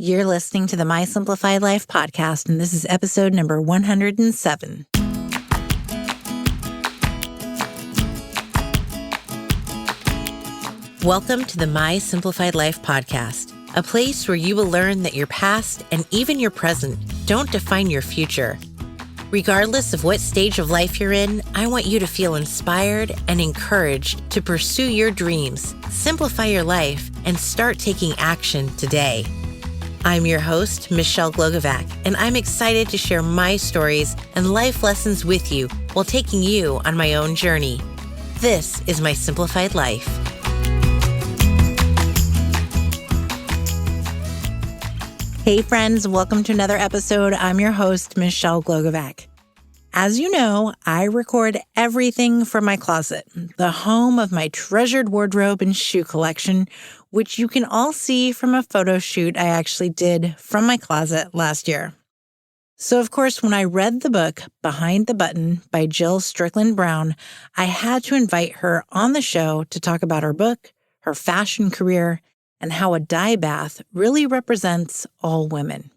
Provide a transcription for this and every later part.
You're listening to the My Simplified Life podcast, and this is episode number 107. Welcome to the My Simplified Life podcast, a place where you will learn that your past and even your present don't define your future. Regardless of what stage of life you're in, I want you to feel inspired and encouraged to pursue your dreams, simplify your life, and start taking action today. I'm your host, Michelle Glogovac, and I'm excited to share my stories and life lessons with you while taking you on my own journey. This is My Simplified Life. Hey friends, welcome to another episode. I'm your host, Michelle Glogovac. As you know, I record everything from my closet, the home of my treasured wardrobe and shoe collection, which you can all see from a photo shoot I actually did from my closet last year. So of course, when I read the book Behind the Button by Jill Strickland Brown, I had to invite her on the show to talk about her book, her fashion career, and how a dye bath really represents all women.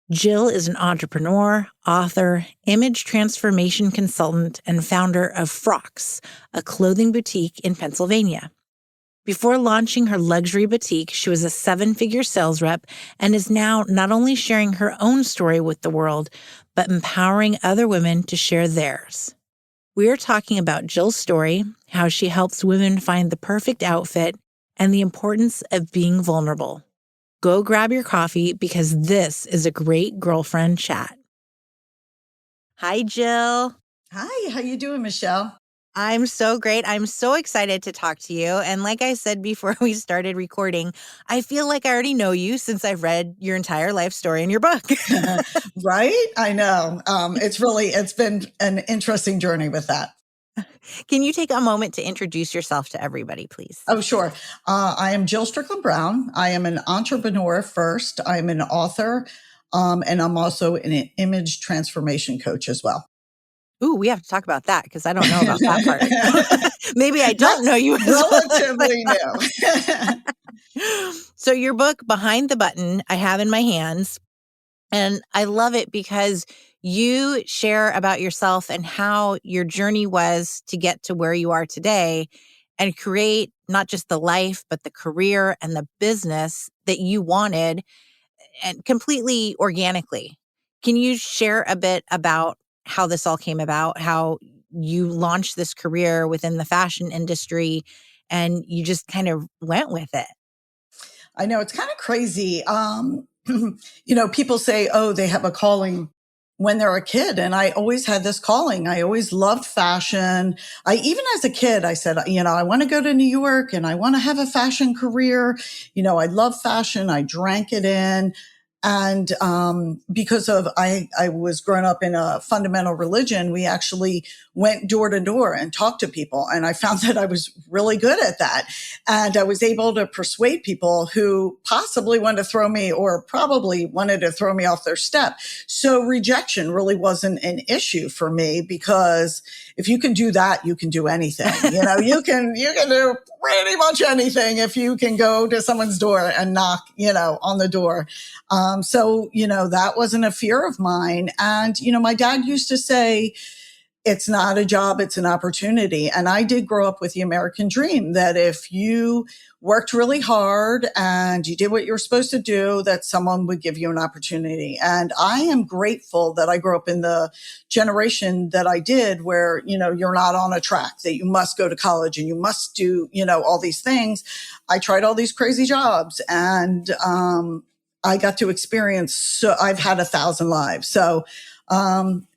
Jill is an entrepreneur, author, image transformation consultant, and founder of Frocks, a clothing boutique in Pennsylvania. Before launching her luxury boutique, she was a 7-figure sales rep and is now not only sharing her own story with the world, but empowering other women to share theirs. We are talking about Jill's story, how she helps women find the perfect outfit, and the importance of being vulnerable. Go grab your coffee because this is a great girlfriend chat. Hi, Jill. Hi, how you doing, Michelle? I'm so great. I'm so excited to talk to you. And like I said before we started recording, I feel like I already know you since I've read your entire life story in your book. Right? I know. It's been an interesting journey with that. Can you take a moment to introduce yourself to everybody, please? Oh, sure. I am Jill Strickland Brown. I am an entrepreneur first. I'm an author, and I'm also an image transformation coach as well. Ooh, we have to talk about that because I don't know about that part. Maybe I don't know you as relatively new. So your book, Behind the Button, I have in my hands. And I love it because you share about yourself and how your journey was to get to where you are today and create not just the life, but the career and the business that you wanted and completely organically. Can you share a bit about how this all came about, how you launched this career within the fashion industry and you just kind of went with it? I know it's kind of crazy. People say, oh, they have a calling when they're a kid. And I always had this calling. I always loved fashion. Even as a kid, I said, I want to go to New York and I want to have a fashion career. I love fashion. I drank it in. And because of I was growing up in a fundamental religion, we actually went door to door and talked to people. And I found that I was really good at that. And I was able to persuade people who possibly wanted to throw me or probably wanted to throw me off their step. So rejection really wasn't an issue for me because if you can do that, you can do anything. You can do pretty much anything if you can go to someone's door and knock, on the door. So that wasn't a fear of mine. And, my dad used to say, it's not a job, it's an opportunity. And I did grow up with the American dream that if you worked really hard and you did what you were supposed to do, that someone would give you an opportunity. And I am grateful that I grew up in the generation that I did where, you're not on a track, that you must go to college and you must do, all these things. I tried all these crazy jobs and, I got to experience, so I've had 1,000 lives. So,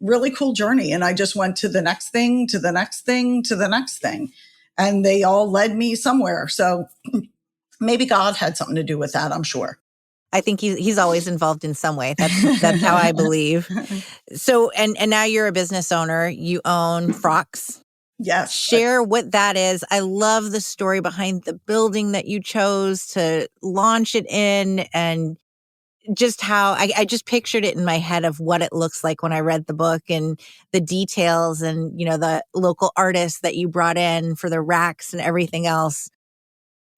really cool journey. And I just went to the next thing, to the next thing, to the next thing. And they all led me somewhere. So maybe God had something to do with that, I'm sure. I think he's always involved in some way. That's how I believe. So, and now you're a business owner. You own Frocks. Yes. Share what that is. I love the story behind the building that you chose to launch it in and just how I just pictured it in my head of what it looks like when I read the book and the details and, the local artists that you brought in for the racks and everything else.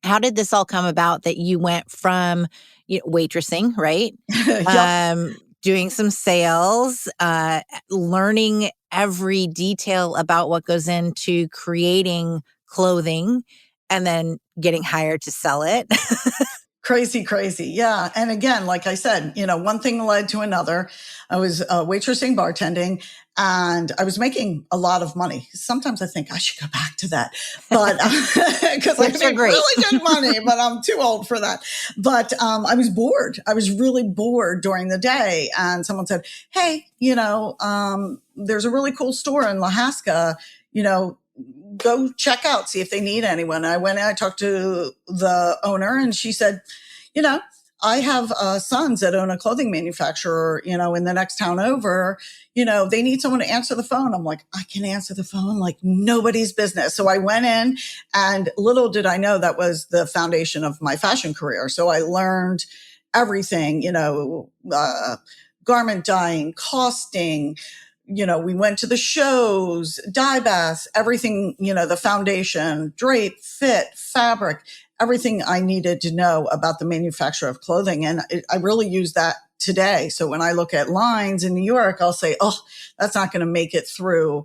How did this all come about that you went from waitressing, right? Yep. Doing some sales, learning every detail about what goes into creating clothing, and then getting hired to sell it. Crazy, crazy. Yeah. And again, like I said, one thing led to another. I was waitressing, bartending, and I was making a lot of money. Sometimes I think I should go back to that, but because I Tips are make great. really good money, but I'm too old for that. But I was bored. I was really bored during the day. And someone said, hey, there's a really cool store in Lahaska, go check out, see if they need anyone. I went and I talked to the owner and she said, you know, I have sons that own a clothing manufacturer, in the next town over, they need someone to answer the phone. I'm like, I can answer the phone like nobody's business. So I went in, and little did I know that was the foundation of my fashion career. So I learned everything, garment dyeing, costing, we went to the shows, dye baths, everything, the foundation, drape, fit, fabric, everything I needed to know about the manufacture of clothing. And I really use that today. So when I look at lines in New York, I'll say, oh, that's not going to make it through,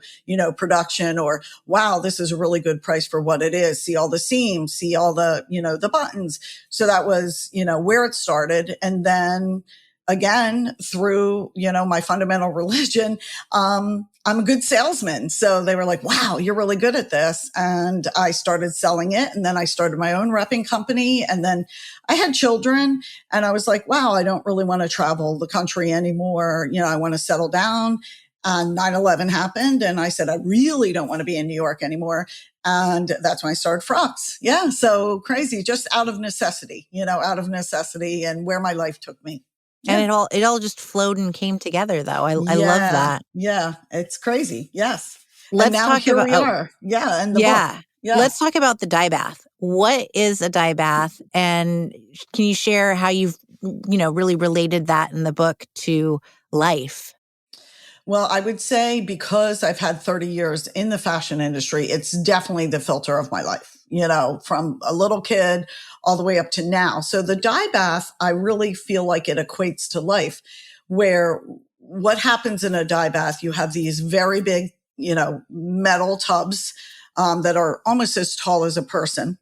production, or wow, this is a really good price for what it is. See all the seams, see all the, the buttons. So that was, where it started. And then again, through, my fundamental religion, I'm a good salesman. So they were like, wow, you're really good at this. And I started selling it. And then I started my own repping company. And then I had children, and I was like, wow, I don't really want to travel the country anymore. I want to settle down. And 9/11 happened. And I said, I really don't want to be in New York anymore. And that's when I started Frocks. Yeah. So crazy, just out of necessity, and where my life took me. And Yeah. it all just flowed and came together, though. I love Yeah. that. Yeah. It's crazy. Yes. And Let's now talk here about we are. Yeah. And the book. yeah. Yeah. Let's talk about the dye bath. What is a dye bath? And can you share how you've, really related that in the book to life? Well, I would say because I've had 30 years in the fashion industry, it's definitely the filter of my life, from a little kid all the way up to now. So the dye bath, I really feel like it equates to life, where what happens in a dye bath, you have these very big, metal tubs that are almost as tall as a person.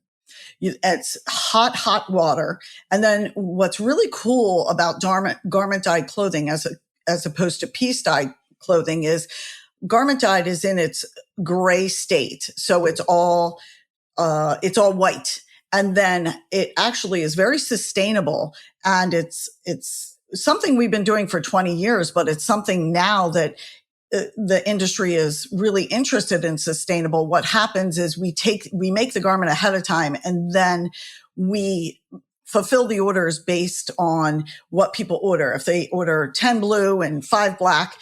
It's hot, hot water. And then what's really cool about garment dyed clothing as opposed to piece dyed clothing is garment dyed is in its gray state. So it's all white. And then it actually is very sustainable. And it's something we've been doing for 20 years, but it's something now that the industry is really interested in sustainable. What happens is we make the garment ahead of time, and then we fulfill the orders based on what people order. If they order 10 blue and 5 black,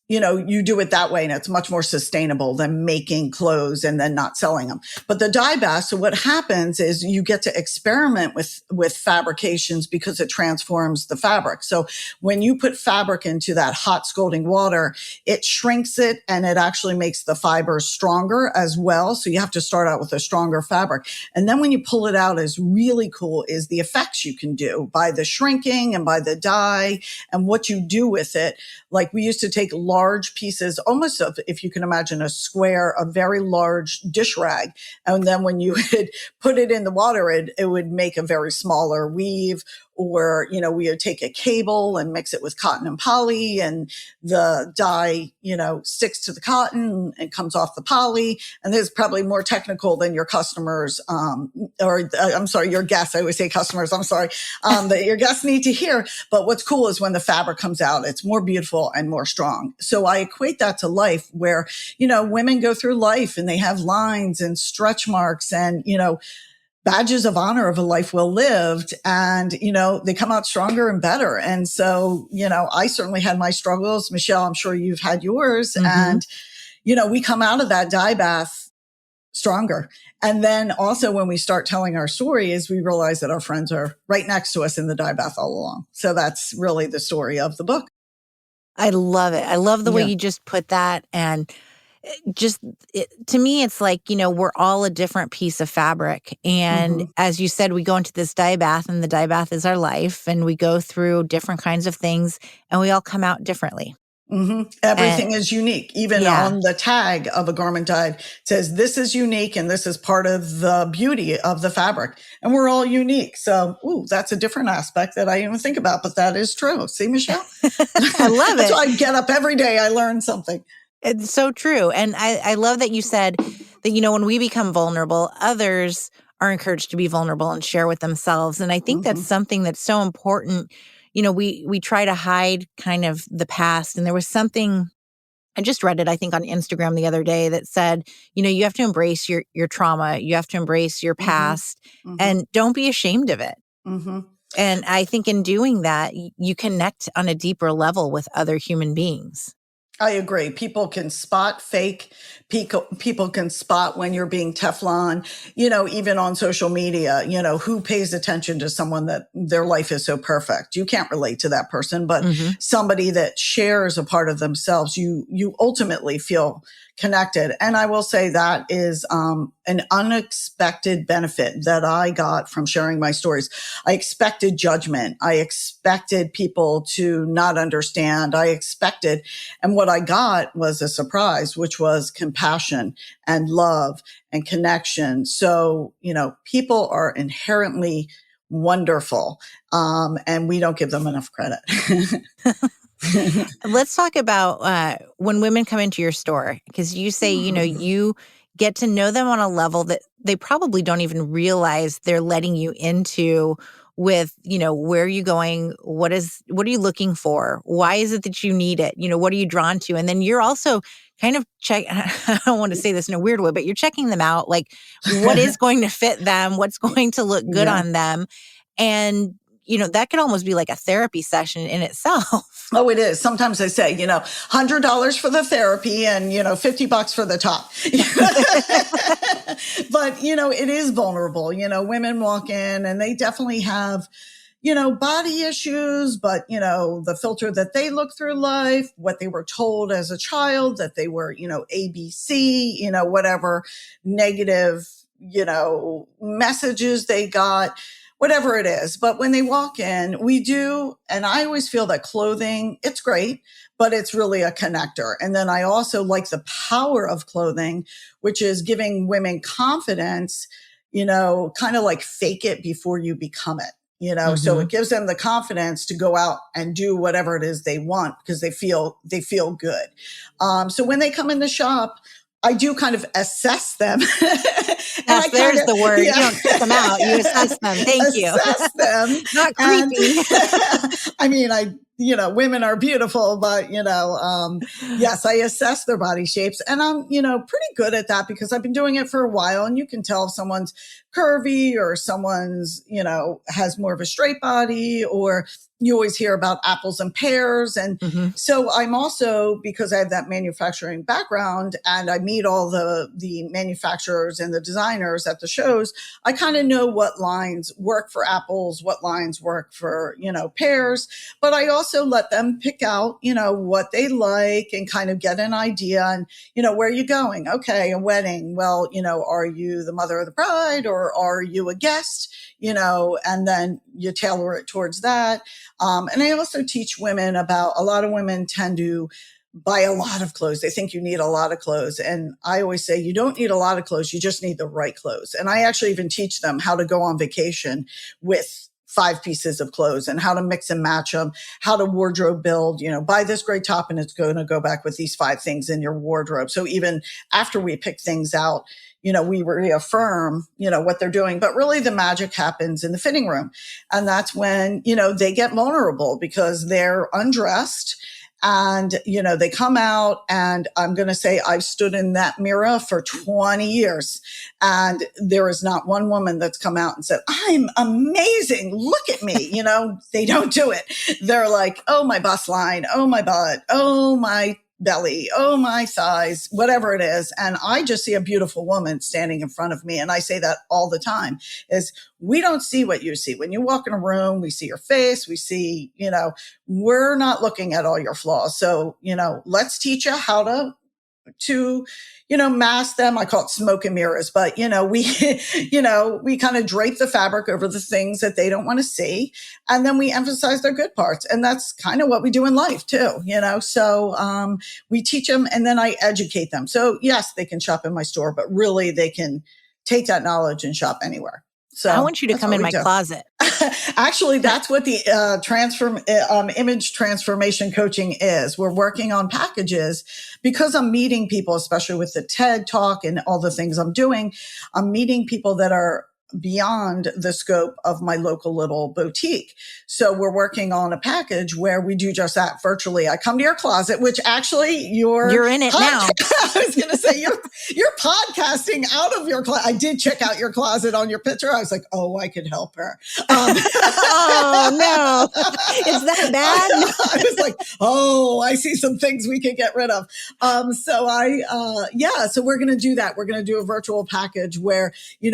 you do it that way, and it's much more sustainable than making clothes and then not selling them. But the dye bath, so what happens is you get to experiment with fabrications because it transforms the fabric. So when you put fabric into that hot scalding water, it shrinks it, and it actually makes the fibers stronger as well. So you have to start out with a stronger fabric. And then when you pull it out, is really cool is the effects you can do by the shrinking and by the dye and what you do with it. Like we used to take large pieces, almost of, if you can imagine a square, a very large dish rag. And then when you would put it in the water, it would make a very smaller weave. Or, we would take a cable and mix it with cotton and poly, and the dye, sticks to the cotton and comes off the poly. And this is probably more technical than your customers, your guests. I always say customers, that your guests need to hear. But what's cool is when the fabric comes out, it's more beautiful and more strong. So I equate that to life, where, women go through life and they have lines and stretch marks and, badges of honor of a life well lived. And, they come out stronger and better. And so, I certainly had my struggles. Michelle, I'm sure you've had yours. Mm-hmm. And, we come out of that dye bath stronger. And then also when we start telling our story is we realize that our friends are right next to us in the dye bath all along. So that's really the story of the book. I love it. I love the way you just put that. And just to me, it's like, we're all a different piece of fabric. And Mm-hmm. as you said, we go into this dye bath, and the dye bath is our life. And we go through different kinds of things, and we all come out differently. Mm-hmm. And Everything is unique. Even yeah. on the tag of a garment dyed, it says this is unique and this is part of the beauty of the fabric. And we're all unique. So, that's a different aspect that I didn't even think about, but that is true. See, Michelle? I love That's it. why I get up every day. I learn something. It's so true. And I love that you said that, when we become vulnerable, others are encouraged to be vulnerable and share with themselves. And I think that's something that's so important. We try to hide kind of the past. And there was something, I just read it, I think on Instagram the other day, that said, you have to embrace your trauma. You have to embrace your past, and don't be ashamed of it. Mm-hmm. And I think in doing that, you connect on a deeper level with other human beings. I agree. People can spot fake. People can spot when you're being Teflon, even on social media, who pays attention to someone that their life is so perfect. You can't relate to that person, but somebody that shares a part of themselves, you ultimately feel connected. And I will say that is an unexpected benefit that I got from sharing my stories. I expected judgment. I expected people to not understand. And what I got was a surprise, which was compassion and love and connection. So, people are inherently wonderful, and we don't give them enough credit. Let's talk about when women come into your store, because you say, you get to know them on a level that they probably don't even realize they're letting you into with, where are you going? What are you looking for? Why is it that you need it? What are you drawn to? And then you're also kind of I don't want to say this in a weird way, but you're checking them out. Like, what is going to fit them? What's going to look good Yeah. on them? And that could almost be like a therapy session in itself. Oh, it is. Sometimes I say, $100 for the therapy and, $50 for the top. But, it is vulnerable. Women walk in and they definitely have, body issues, but, the filter that they look through life, what they were told as a child, that they were, ABC, whatever negative, messages they got, whatever it is. But when they walk in, we do. And I always feel that clothing, it's great, but it's really a connector. And then I also like the power of clothing, which is giving women confidence, kind of like fake it before you become it. So it gives them the confidence to go out and do whatever it is they want because they feel good. So when they come in the shop, I do kind of assess them. Yes, there's the word. Yeah. You don't check them out. You assess them. Thank you. Assess them. Not creepy. I mean, women are beautiful, but, yes, I assess their body shapes and I'm, pretty good at that because I've been doing it for a while and you can tell if someone's curvy or someone's, has more of a straight body, or you always hear about apples and pears. And so I'm also, because I have that manufacturing background and I meet all the manufacturers and the designers at the shows, I kind of know what lines work for apples, what lines work for, pears, but I also let them pick out, what they like and kind of get an idea and, where are you going? Okay. A wedding. Well, are you the mother of the bride or are you a guest? And then you tailor it towards that. And I also teach women about, a lot of women tend to buy a lot of clothes. They think you need a lot of clothes. And I always say, you don't need a lot of clothes. You just need the right clothes. And I actually even teach them how to go on vacation with 5 pieces of clothes and how to mix and match them, how to wardrobe build, buy this great top and it's going to go back with these 5 things in your wardrobe. So even after we pick things out, we reaffirm, what they're doing, but really the magic happens in the fitting room. And that's when, they get vulnerable because they're undressed and, they come out and I'm going to say I've stood in that mirror for 20 years and there is not one woman that's come out and said, I'm amazing. Look at me. They don't do it. They're like, oh, my bust line. Oh, my butt. Oh, my belly, oh, my thighs, whatever it is. And I just see a beautiful woman standing in front of me. And I say that all the time is we don't see what you see. When you walk in a room, we see your face, we see, we're not looking at all your flaws. So, let's teach you how to to, mask them. I call it smoke and mirrors, but, we, we kind of drape the fabric over the things that they don't want to see. And then we emphasize their good parts. And that's kind of what we do in life too, So, we teach them and then I educate them. So yes, they can shop in my store, but really they can take that knowledge and shop anywhere. So I want you to come in my closet. Actually, that's what the image transformation coaching is. We're working on packages because I'm meeting people, especially with the TED Talk and all the things I'm doing. I'm meeting people that are beyond the scope of my local little boutique. So we're working on a package where we do just that virtually. I come to your closet, which actually you're in it now. I was going to say you're podcasting out of your closet. I did check out your closet on your picture. I was like, oh, I could help her. Oh no, is that bad? I was like, oh, I see some things we could get rid of. So we're going to do that. We're going to do a virtual package where, you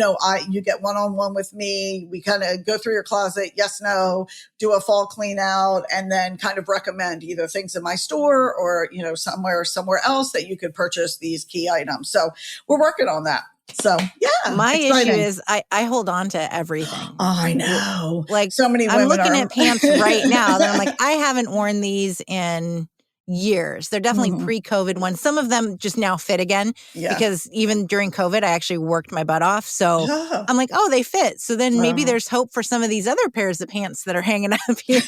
get one-on-one with me. We kind of go through your closet. Yes, no, do a fall clean out and then kind of recommend either things in my store or, somewhere else that you could purchase these key items. So we're working on that. So yeah, my issue is I hold on to everything. Oh, I know. Like so many women I'm looking at pants right now that I'm like, I haven't worn these in years. They're definitely pre-COVID ones. Some of them just now fit again because even during COVID, I actually worked my butt off. So I'm like, oh, they fit. So then maybe there's hope for some of these other pairs of pants that are hanging up here.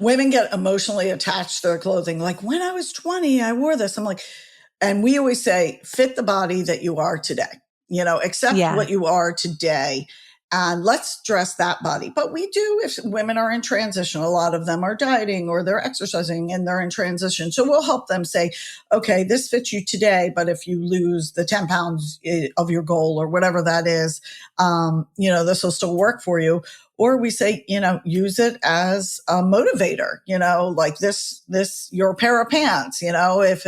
Women get emotionally attached to their clothing. Like when I was 20, I wore this. I'm like, and we always say, fit the body that you are today, accept what you are today. And let's dress that body. But we do, if women are in transition, a lot of them are dieting or they're exercising and they're in transition. So we'll help them say, okay, this fits you today, but if you lose the 10 pounds of your goal or whatever that is, this will still work for you. Or we say, use it as a motivator, like this, your pair of pants, if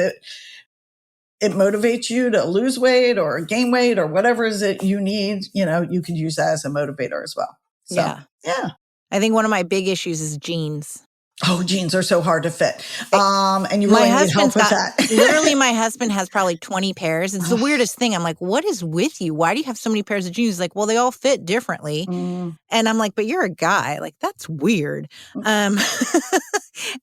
it motivates you to lose weight or gain weight or whatever is it you need, you could use that as a motivator as well. So, yeah. I think one of my big issues is jeans. Oh, jeans are so hard to fit. And you really need help with that. Literally, my husband has probably 20 pairs. It's the weirdest thing. I'm like, what is with you? Why do you have so many pairs of jeans? He's like, well, they all fit differently. And I'm like, but you're a guy. Like, that's weird. And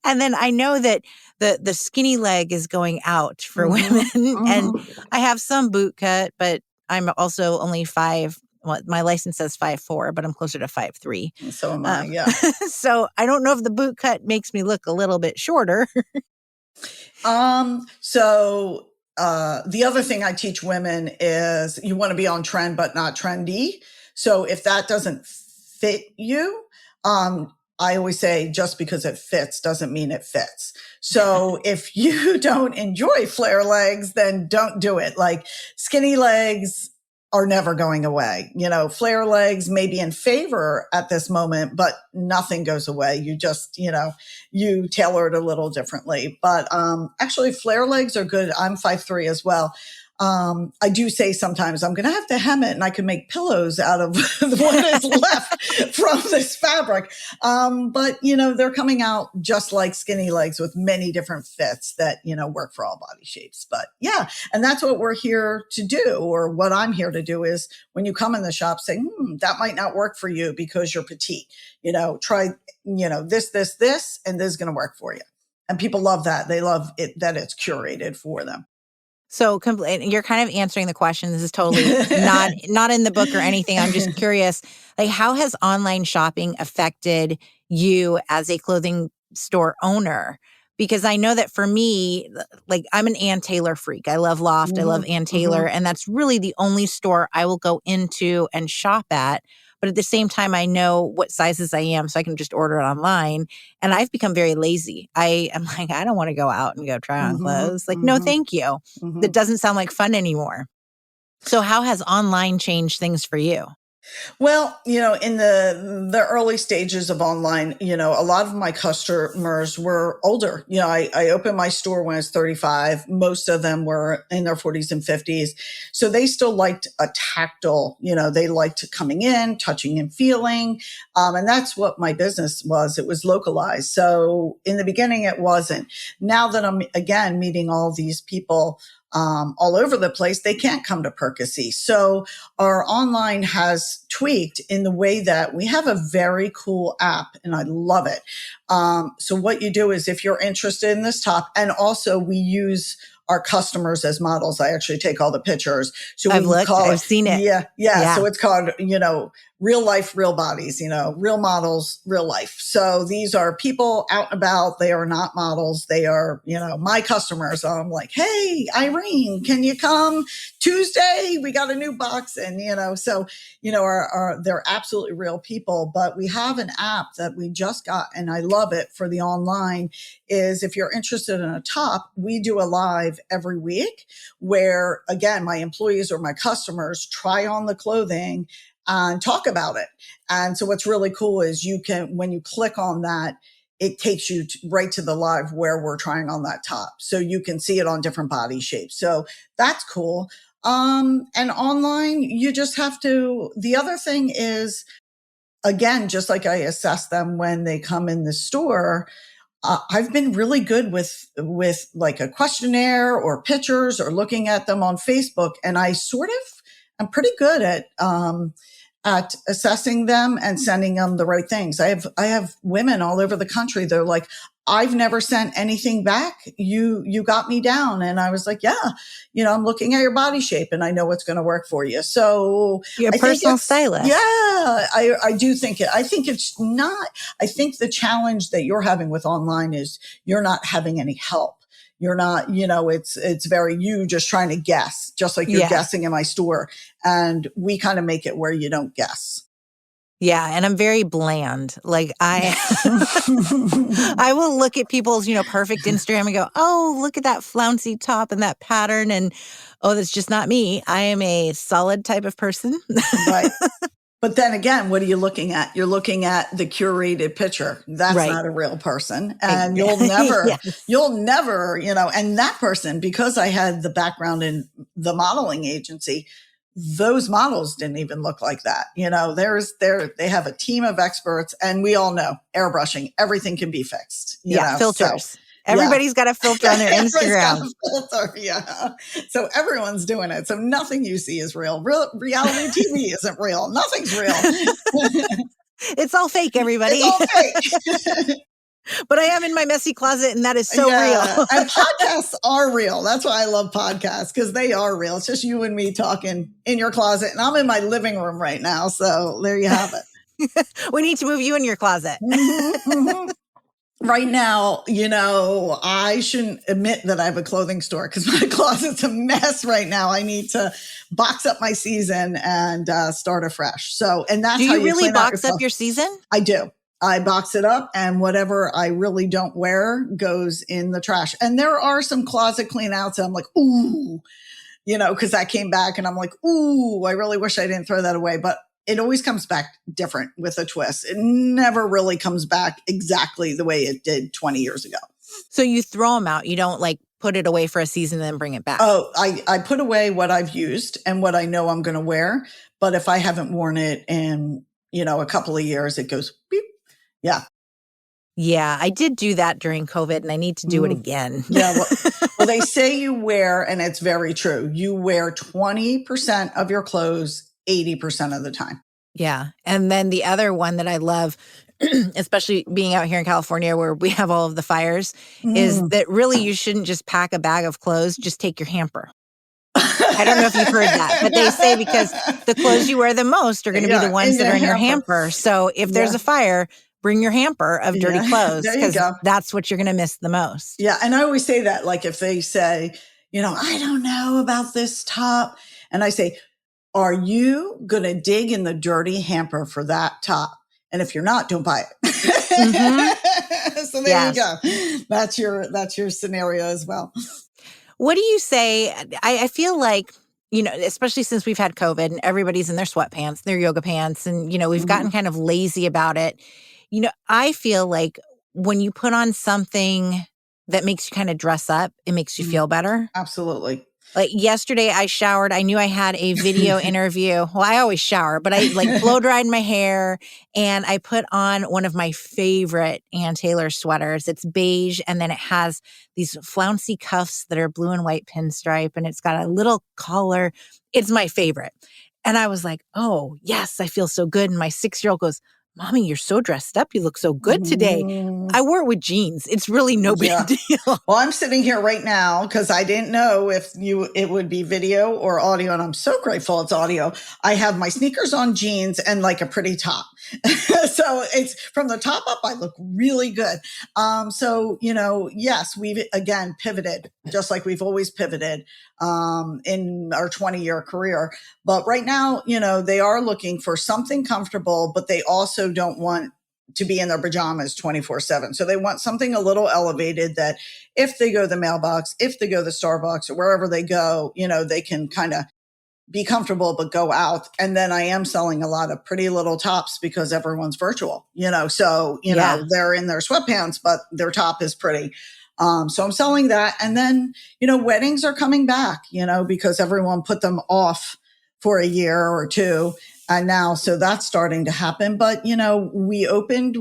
then I know that the skinny leg is going out for women. And I have some boot cut, but I'm also only 5. Well, my license says 5'4", but I'm closer to 5'3". So am I, yeah. So I don't know if the boot cut makes me look a little bit shorter. So the other thing I teach women is you want to be on trend, but not trendy. So if that doesn't fit you, I always say just because it fits doesn't mean it fits. So if you don't enjoy flare legs, then don't do it. Like skinny legs are never going away. Flare legs may be in favor at this moment, but nothing goes away. You just, you tailor it a little differently. But actually, flare legs are good. I'm 5'3" as well. I do say sometimes I'm going to have to hem it and I can make pillows out of what is left from this fabric. But they're coming out just like skinny legs with many different fits that, work for all body shapes. But yeah, and that's what we're here to do, or what I'm here to do is when you come in the shop, say, that might not work for you because you're petite, try, this, and this is going to work for you. And people love that. They love it, that it's curated for them. So you're kind of answering the question. This is totally not in the book or anything. I'm just curious, like, how has online shopping affected you as a clothing store owner? Because I know that for me, like, I'm an Ann Taylor freak. I love Loft. I love Ann Taylor. And that's really the only store I will go into and shop at. But at the same time, I know what sizes I am, so I can just order it online. And I've become very lazy. I am like, I don't want to go out and go try on clothes. Like, no, thank you. That doesn't sound like fun anymore. So how has online changed things for you? Well, in the early stages of online, a lot of my customers were older. I opened my store when I was 35. Most of them were in their 40s and 50s. So they still liked a tactile, they liked coming in, touching and feeling. And that's what my business was. It was localized. So in the beginning, it wasn't. Now that I'm, again, meeting all these people all over the place, they can't come to Percy. So our online has tweaked in the way that we have a very cool app, and I love it. So what you do is if you're interested in this top, and also we use our customers as models. I actually take all the pictures. So I've seen it. Yeah. So it's called, real life, real bodies, real models, real life. So these are people out and about. They are not models. They are, my customers. So I'm like, hey, Irene, can you come Tuesday? We got a new box. And, they're absolutely real people. But we have an app that we just got, and I love it for the online, is if you're interested in a top, we do a live every week where, again, my employees or my customers try on the clothing and talk about it. And so what's really cool is when you click on that, it takes you right to the live where we're trying on that top. So you can see it on different body shapes. So that's cool. And online, you just have to, the other thing is, again, just like I assess them when they come in the store, I've been really good with like a questionnaire or pictures or looking at them on Facebook. And I'm pretty good at assessing them and sending them the right things. I have women all over the country. They're like, I've never sent anything back. You got me down. And I was like, yeah, I'm looking at your body shape and I know what's going to work for you. So you're a personal stylist. Yeah, I do think it. I think it's not, I think the challenge that you're having with online is you're not having any help. You're not, it's very you just trying to guess, just like you're guessing in my store. And we kind of make it where you don't guess. Yeah. And I'm very bland. Like I will look at people's, perfect Instagram and go, oh, look at that flouncy top and that pattern. And that's just not me. I am a solid type of person. Right. But then again, what are you looking at? You're looking at the curated picture. That's right. Not a real person. And you'll never, and that person, because I had the background in the modeling agency, those models didn't even look like that. They have a team of experts, and we all know airbrushing, everything can be fixed. Filters. So, everybody's got a filter on their Instagram. Yeah. So everyone's doing it. So nothing you see is real. Reality TV isn't real. Nothing's real. It's all fake, everybody. It's all fake. But I am in my messy closet, and that is so real. And podcasts are real. That's why I love podcasts, because they are real. It's just you and me talking in your closet. And I'm in my living room right now. So there you have it. We need to move you in your closet. Right now, I shouldn't admit that I have a clothing store because my closet's a mess right now. I need to box up my season and start afresh. So, and that's how you really box up your season? I do. I box it up, and whatever I really don't wear goes in the trash. And there are some closet clean outs. And I'm like, ooh, because I came back and I'm like, ooh, I really wish I didn't throw that away. But it always comes back different with a twist. It never really comes back exactly the way it did 20 years ago. So you throw them out. You don't put it away for a season and then bring it back. Oh, I put away what I've used and what I know I'm going to wear. But if I haven't worn it in, a couple of years, it goes beep. Yeah. Yeah, I did do that during COVID, and I need to do it again. Yeah. Well, they say you wear, and it's very true, you wear 20% of your clothes 80% of the time. Yeah. And then the other one that I love, especially being out here in California where we have all of the fires, is that really you shouldn't just pack a bag of clothes, just take your hamper. I don't know if you've heard that, but they say because the clothes you wear the most are going to be the ones that are in your hamper. So if there's a fire, bring your hamper of dirty clothes, because that's what you're going to miss the most. Yeah. And I always say that, like if they say, I don't know about this top. And I say, are you going to dig in the dirty hamper for that top? And if you're not, don't buy it. So there you go. That's your scenario as well. What do you say? I feel like, especially since we've had COVID and everybody's in their sweatpants, their yoga pants, and, we've gotten kind of lazy about it. I feel like when you put on something that makes you kind of dress up, it makes you feel better. Absolutely. Like yesterday I showered. I knew I had a video interview. Well, I always shower, but I like blow dried my hair and I put on one of my favorite Ann Taylor sweaters. It's beige and then it has these flouncy cuffs that are blue and white pinstripe and it's got a little collar. It's my favorite. And I was like, oh, yes, I feel so good. And my 6-year-old goes, Mommy, you're so dressed up. You look so good today. I wore it with jeans. It's really no big deal. Well, I'm sitting here right now because I didn't know if it would be video or audio, and I'm so grateful it's audio. I have my sneakers on, jeans, and like a pretty top. So it's from the top up, I look really good. So, yes, we've again pivoted, just like we've always pivoted in our 20-year career. But right now, they are looking for something comfortable, but they also don't want to be in their pajamas 24/7. So they want something a little elevated that if they go to the mailbox, if they go to the Starbucks or wherever they go, they can kind of be comfortable, but go out. And then I am selling a lot of pretty little tops because everyone's virtual, so, they're in their sweatpants, but their top is pretty. So I'm selling that. And then, weddings are coming back, because everyone put them off for a year or two. And now, so that's starting to happen. But, we opened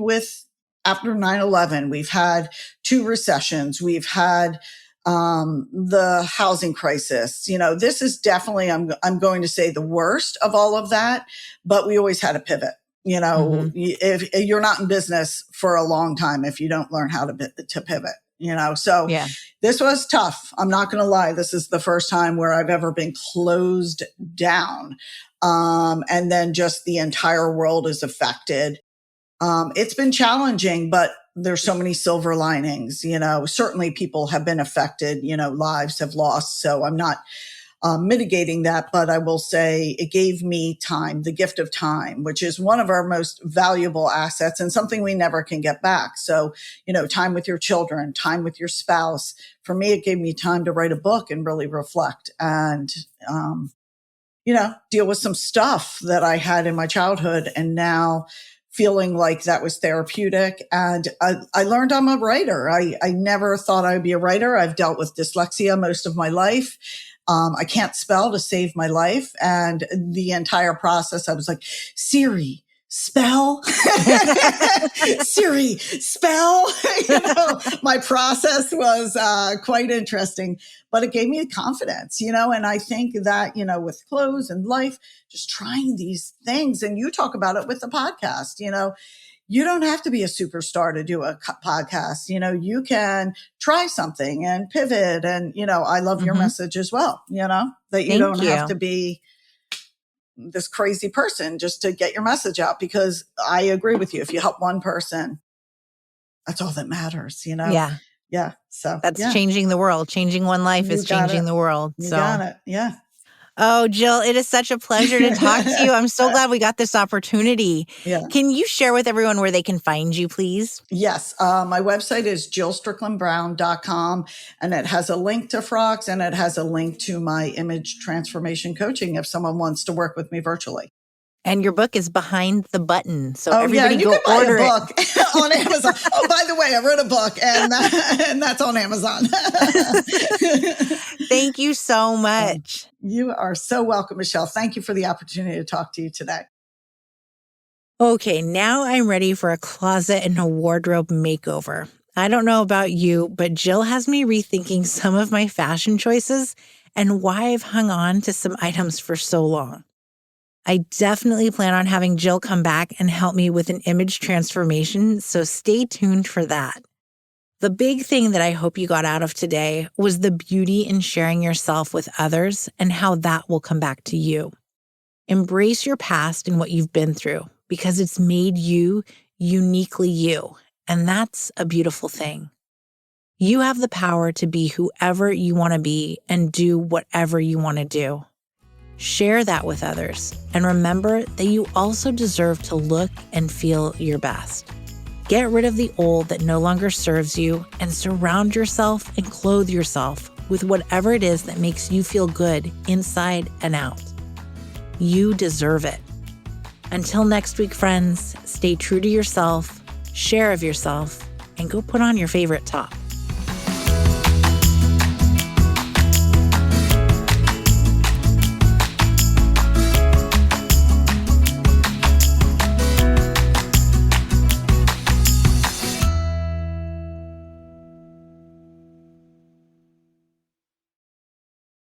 after 9/11, we've had 2 recessions. We've had the housing crisis. This is definitely, I'm going to say the worst of all of that, but we always had a pivot. If you're not in business for a long time, if you don't learn how to pivot, so this was tough. I'm not going to lie. This is the first time where I've ever been closed down. And then just the entire world is affected. It's been challenging, but there's so many silver linings, certainly people have been affected, lives have lost. So I'm not mitigating that, but I will say it gave me time, the gift of time, which is one of our most valuable assets and something we never can get back. So, time with your children, time with your spouse. For me, it gave me time to write a book and really reflect and, deal with some stuff that I had in my childhood and now feeling like that was therapeutic. And I learned I'm a writer. I never thought I'd be a writer. I've dealt with dyslexia most of my life. I can't spell to save my life. And the entire process, I was like, Siri, spell. Siri, spell. My process was quite interesting, but it gave me the confidence, and I think that, with clothes and life, just trying these things. And you talk about it with the podcast, you don't have to be a superstar to do a podcast. You can try something and pivot. And, I love your message as well, that you don't have to be this crazy person just to get your message out, because I agree with you. If you help one person, that's all that matters, Yeah. Yeah. So that's changing the world. Changing one life is changing the world. You got it. Yeah. Oh, Jill, it is such a pleasure to talk to you. I'm so glad we got this opportunity. Yeah. Can you share with everyone where they can find you, please? Yes. My website is jillstricklandbrown.com, and it has a link to Frocks and it has a link to my image transformation coaching if someone wants to work with me virtually. And your book is Behind the Button. So everybody you go can order buy a book on Amazon. Oh, by the way, I wrote a book and that's on Amazon. Thank you so much. You are so welcome, Michelle. Thank you for the opportunity to talk to you today. Okay, now I'm ready for a closet and a wardrobe makeover. I don't know about you, but Jill has me rethinking some of my fashion choices and why I've hung on to some items for so long. I definitely plan on having Jill come back and help me with an image transformation, so stay tuned for that. The big thing that I hope you got out of today was the beauty in sharing yourself with others and how that will come back to you. Embrace your past and what you've been through because it's made you uniquely you, and that's a beautiful thing. You have the power to be whoever you want to be and do whatever you want to do. Share that with others, and remember that you also deserve to look and feel your best. Get rid of the old that no longer serves you and surround yourself and clothe yourself with whatever it is that makes you feel good inside and out. You deserve it. Until next week, friends, stay true to yourself, share of yourself, and go put on your favorite top.